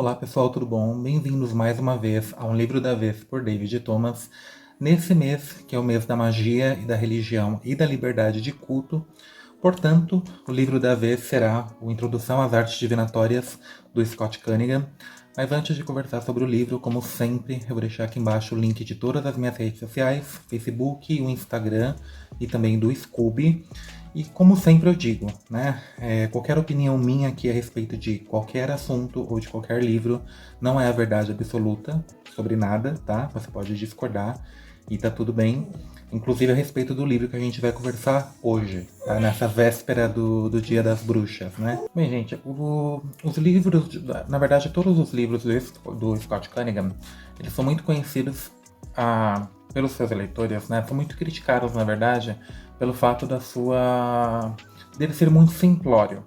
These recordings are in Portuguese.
Olá pessoal, tudo bom? Bem-vindos mais uma vez a Um Livro da Vez por David Thomas. Nesse mês, que é o mês da magia e da religião e da liberdade de culto, portanto, o livro da vez será o Introdução às Artes Divinatórias, do Scott Cunningham. Mas antes de conversar sobre o livro, como sempre, eu vou deixar aqui embaixo o link de todas as minhas redes sociais, Facebook, o Instagram e também do Scooby. E como sempre eu digo, né, qualquer opinião minha aqui a respeito de qualquer assunto ou de qualquer livro não é a verdade absoluta sobre nada, tá? Você pode discordar e tá tudo bem. Inclusive a respeito do livro que a gente vai conversar hoje, tá? Nessa véspera do Dia das Bruxas, né? Bem, gente, os livros, na verdade todos os livros do Scott Cunningham, eles são muito conhecidos pelos seus leitores, né? São muito criticados, na verdade, pelo fato dele ser muito simplório.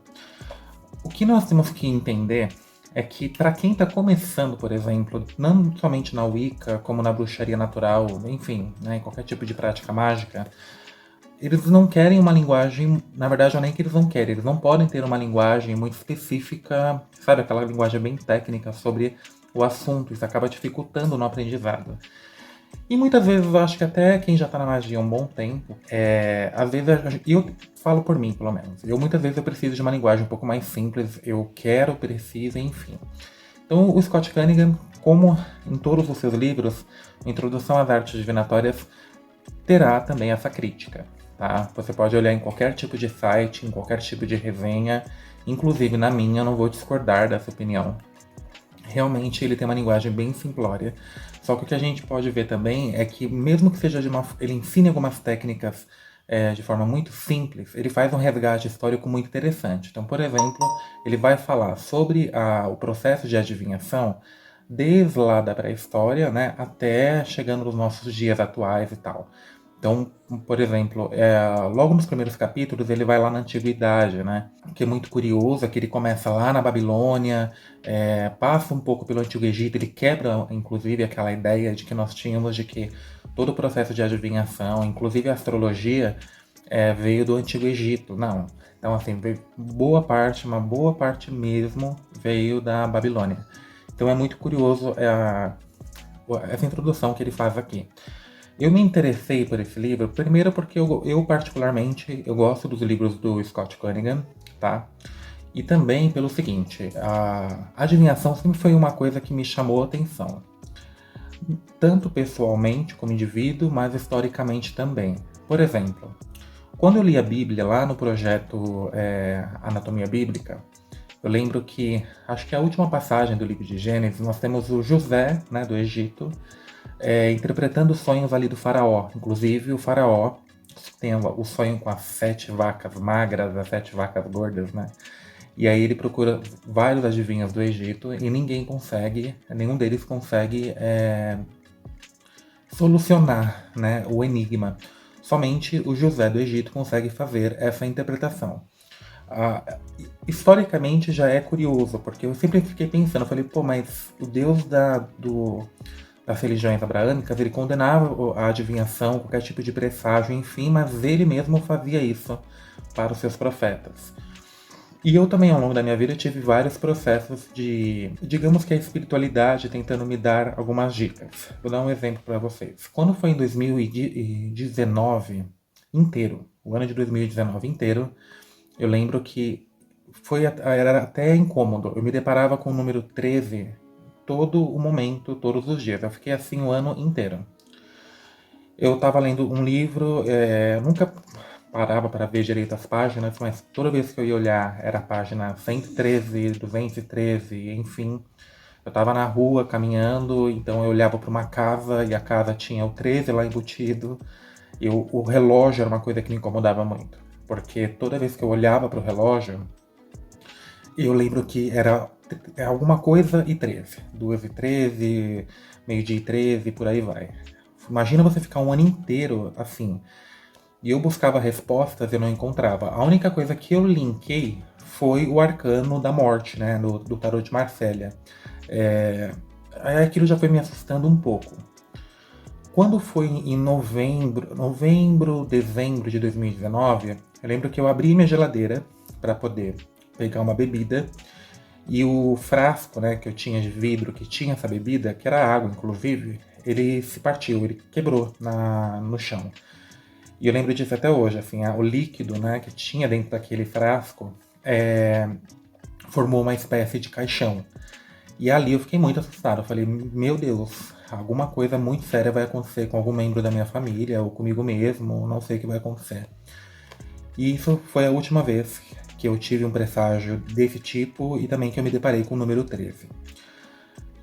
O que nós temos que entender é que para quem está começando, por exemplo, não somente na Wicca, como na bruxaria natural, enfim, né, em qualquer tipo de prática mágica, eles não querem uma linguagem, na verdade não é nem que eles não querem, eles não podem ter uma linguagem muito específica, sabe, aquela linguagem bem técnica sobre o assunto, isso acaba dificultando no aprendizado. E muitas vezes eu acho que até quem já tá na magia há um bom tempo, às vezes, eu falo por mim pelo menos, muitas vezes eu preciso de uma linguagem um pouco mais simples, preciso, enfim. Então o Scott Cunningham, como em todos os seus livros, Introdução às Artes Divinatórias, terá também essa crítica, tá? Você pode olhar em qualquer tipo de site, em qualquer tipo de resenha, inclusive na minha, eu não vou discordar dessa opinião. Realmente ele tem uma linguagem bem simplória. Só que o que a gente pode ver também é que, mesmo que seja ele ensine algumas técnicas de forma muito simples, ele faz um resgate histórico muito interessante. Então, por exemplo, ele vai falar sobre o processo de adivinhação desde lá da pré-história, né, até chegando nos nossos dias atuais e tal. Então, por exemplo, logo nos primeiros capítulos ele vai lá na antiguidade, né? O que é muito curioso é que ele começa lá na Babilônia, passa um pouco pelo Antigo Egito, ele quebra, inclusive, aquela ideia de que nós tínhamos de que todo o processo de adivinhação, inclusive a astrologia, veio do Antigo Egito. Não. Então, assim, uma boa parte mesmo, veio da Babilônia. Então é muito curioso essa introdução que ele faz aqui. Eu me interessei por esse livro, primeiro porque eu particularmente, eu gosto dos livros do Scott Cunningham, tá? E também pelo seguinte, a adivinhação sempre foi uma coisa que me chamou a atenção. Tanto pessoalmente como indivíduo, mas historicamente também. Por exemplo, quando eu li a Bíblia lá no projeto Anatomia Bíblica, eu lembro que, acho que a última passagem do livro de Gênesis, nós temos o José, né, do Egito, interpretando os sonhos ali do faraó. Inclusive o faraó tem o sonho com as 7 vacas magras, as 7 vacas gordas, né? E aí ele procura vários adivinhos do Egito e nenhum deles consegue solucionar, né, o enigma. Somente o José do Egito consegue fazer essa interpretação. Historicamente já é curioso, porque eu sempre fiquei pensando, eu falei, pô, mas o Deus das religiões abraâmicas, ele condenava a adivinhação, qualquer tipo de presságio, enfim, mas ele mesmo fazia isso para os seus profetas. E eu também, ao longo da minha vida, tive vários processos digamos que a espiritualidade tentando me dar algumas dicas. Vou dar um exemplo para vocês. Quando foi em 2019 inteiro, o ano de 2019 inteiro, eu lembro que era até incômodo. Eu me deparava com o número 13 todo o momento, todos os dias. Eu fiquei assim o ano inteiro. Eu estava lendo um livro, nunca parava para ver direito as páginas, mas toda vez que eu ia olhar era a página 113, 213, enfim. Eu estava na rua caminhando, então eu olhava para uma casa e a casa tinha o 13 lá embutido. O relógio era uma coisa que me incomodava muito, porque toda vez que eu olhava para o relógio, eu lembro que era alguma coisa e 13. 2h13, meio-dia e 13, por aí vai. Imagina você ficar um ano inteiro assim. E eu buscava respostas e eu não encontrava. A única coisa que eu linkei foi o arcano da morte, né? Do tarot de Marselha. Aquilo já foi me assustando um pouco. Quando foi em dezembro de 2019, eu lembro que eu abri minha geladeira para poder pegar uma bebida E o frasco, né, que eu tinha de vidro, que tinha essa bebida, que era água, inclusive, ele se partiu, ele quebrou no chão. E eu lembro disso até hoje, assim, o líquido, né, que tinha dentro daquele frasco formou uma espécie de caixão. E ali eu fiquei muito assustado. Eu falei, meu Deus, alguma coisa muito séria vai acontecer com algum membro da minha família ou comigo mesmo, não sei o que vai acontecer. E isso foi a última vez que eu tive um presságio desse tipo e também que eu me deparei com o número 13.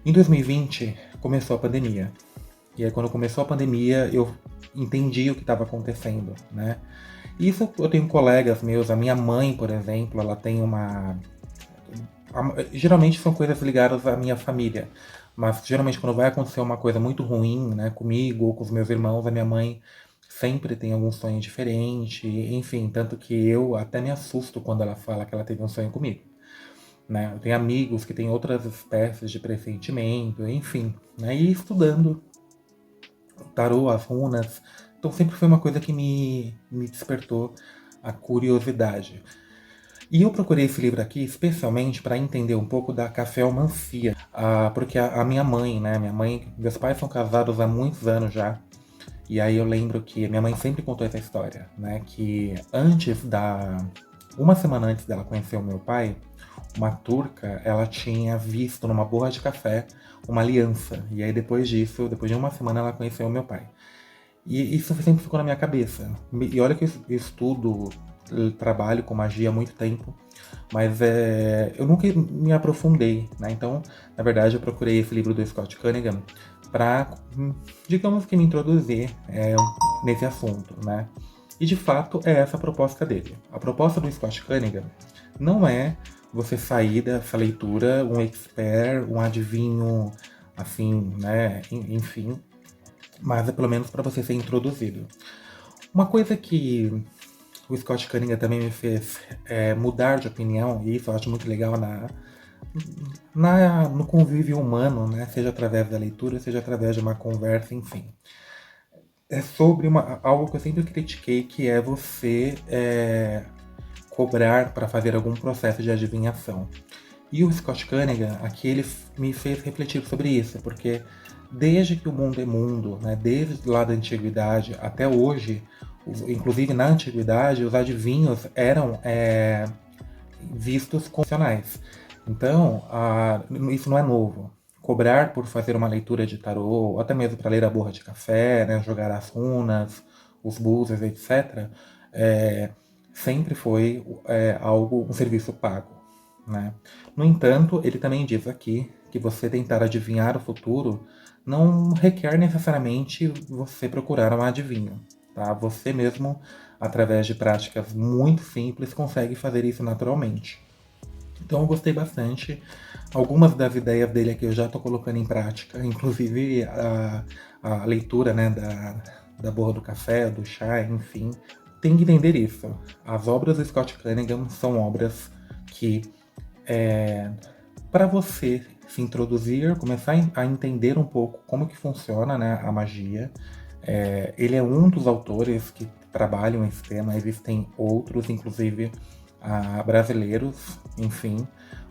Em 2020 começou a pandemia. E aí quando começou a pandemia eu entendi o que estava acontecendo, né? Isso eu tenho colegas meus, a minha mãe, por exemplo, ela tem uma geralmente são coisas ligadas à minha família. Mas geralmente quando vai acontecer uma coisa muito ruim, né, comigo ou com os meus irmãos, a minha mãe sempre tem algum sonho diferente, enfim, tanto que eu até me assusto quando ela fala que ela teve um sonho comigo. Né? Eu tenho amigos que têm outras espécies de pressentimento, enfim. Né? E estudando o tarô, as runas, então sempre foi uma coisa que me despertou a curiosidade. E eu procurei esse livro aqui especialmente para entender um pouco da cafeomancia, porque a minha mãe, né, meus pais são casados há muitos anos já, e aí eu lembro que minha mãe sempre contou essa história, né, que uma semana antes dela conhecer o meu pai, uma turca, ela tinha visto numa borra de café uma aliança, e aí depois disso, depois de uma semana ela conheceu o meu pai. E isso sempre ficou na minha cabeça. E olha que eu estudo, eu trabalho com magia há muito tempo, mas eu nunca me aprofundei, né? Então, na verdade, eu procurei esse livro do Scott Cunningham para, digamos que me introduzir nesse assunto, né? E de fato é essa a proposta dele. A proposta do Scott Cunningham não é você sair dessa leitura um expert, um adivinho, assim, né? Enfim, mas é pelo menos para você ser introduzido. Uma coisa que o Scott Cunningham também me fez mudar de opinião, e isso eu acho muito legal no convívio humano, né? Seja através da leitura, seja através de uma conversa, enfim. É sobre algo que eu sempre critiquei, que é você cobrar para fazer algum processo de adivinhação. E o Scott Cunningham, aqui ele me fez refletir sobre isso, porque desde que o mundo é mundo, né, desde lá da antiguidade até hoje, inclusive na antiguidade, os adivinhos eram vistos como profissionais. Então, isso não é novo. Cobrar por fazer uma leitura de tarô, ou até mesmo para ler a borra de café, né, jogar as runas, os búzios, etc., sempre foi um serviço pago. Né? No entanto, ele também diz aqui que você tentar adivinhar o futuro não requer necessariamente você procurar um adivinho. Tá? Você mesmo, através de práticas muito simples, consegue fazer isso naturalmente. Então eu gostei bastante. Algumas das ideias dele aqui eu já estou colocando em prática, inclusive a leitura, né, da borra do café, do chá, enfim. Tem que entender isso. As obras do Scott Cunningham são obras que, para você se introduzir, começar a entender um pouco como que funciona, né, a magia, ele é um dos autores que trabalham esse tema, existem outros, inclusive brasileiros, enfim,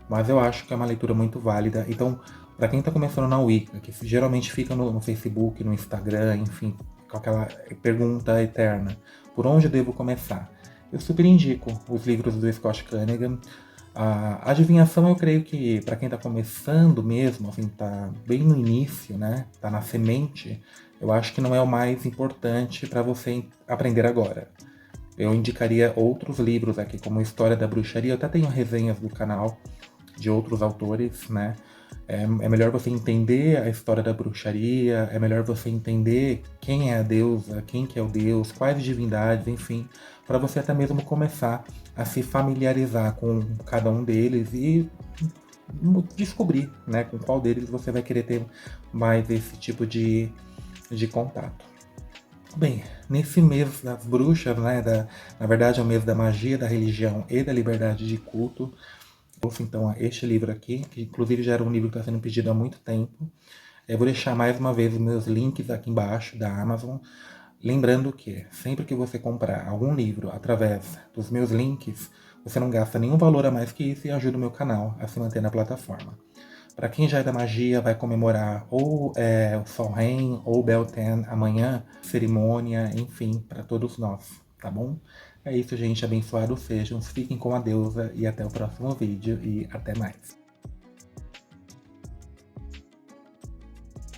mas eu acho que é uma leitura muito válida. Então, para quem está começando na Wicca, que geralmente fica no Facebook, no Instagram, enfim, com aquela pergunta eterna, por onde eu devo começar? Eu super indico os livros do Scott Cunningham. A adivinhação, eu creio que para quem está começando mesmo, assim, tá bem no início, né, tá na semente, eu acho que não é o mais importante para você aprender agora. Eu indicaria outros livros aqui, como História da Bruxaria. Eu até tenho resenhas do canal de outros autores, né? É melhor você entender a história da bruxaria, é melhor você entender quem é a deusa, quem que é o deus, quais divindades, enfim, para você até mesmo começar a se familiarizar com cada um deles e descobrir, né, com qual deles você vai querer ter mais esse tipo de contato. Bem, nesse mês das bruxas, né, na verdade é o mês da magia, da religião e da liberdade de culto, ouço então este livro aqui, que inclusive já era um livro que está sendo pedido há muito tempo. Eu vou deixar mais uma vez os meus links aqui embaixo da Amazon. Lembrando que sempre que você comprar algum livro através dos meus links, Você não gasta nenhum valor a mais que isso e ajuda o meu canal a se manter na plataforma. Para quem já é da magia, vai comemorar ou o Samhain ou o Beltane amanhã, cerimônia, enfim, para todos nós, tá bom? É isso, gente. Abençoados sejam, fiquem com a deusa e até o próximo vídeo e até mais.